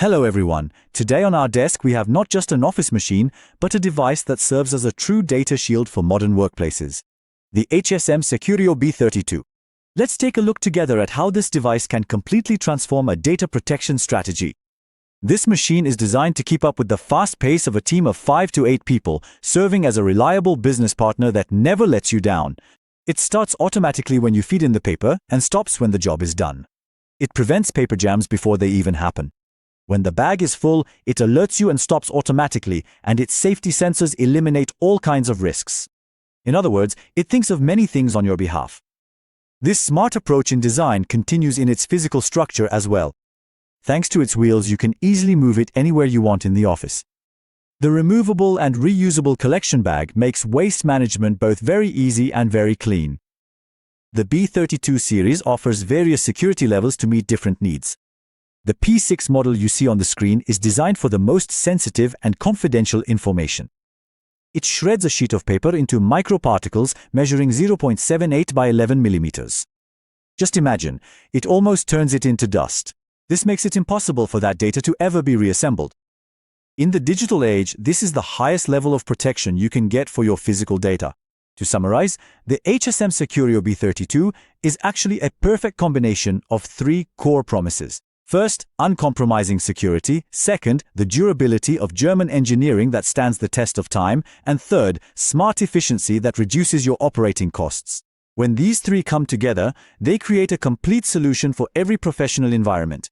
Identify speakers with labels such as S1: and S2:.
S1: Hello everyone. Today on our desk we have not just an office machine, but a device that serves as a true data shield for modern workplaces. The HSM SECURIO B32. Let's take a look together at how this device can completely transform a data protection strategy. This machine is designed to keep up with the fast pace of a team of 5 to 8 people, serving as a reliable business partner that never lets you down. It starts automatically when you feed in the paper and stops when the job is done. It prevents paper jams before they even happen. When the bag is full, it alerts you and stops automatically, and its safety sensors eliminate all kinds of risks. In other words, it thinks of many things on your behalf. This smart approach in design continues in its physical structure as well. Thanks to its wheels, you can easily move it anywhere you want in the office. The removable and reusable collection bag makes waste management both very easy and very clean. The B32 series offers various security levels to meet different needs. The P6 model you see on the screen is designed for the most sensitive and confidential information. It shreds a sheet of paper into microparticles measuring 0.78 by 11 millimeters. Just imagine, it almost turns it into dust. This makes it impossible for that data to ever be reassembled. In the digital age, this is the highest level of protection you can get for your physical data. To summarize, the HSM SECURIO B32 is actually a perfect combination of 3 core promises. First, uncompromising security. Second, the durability of German engineering that stands the test of time. And third, smart efficiency that reduces your operating costs. When these 3 come together, they create a complete solution for every professional environment.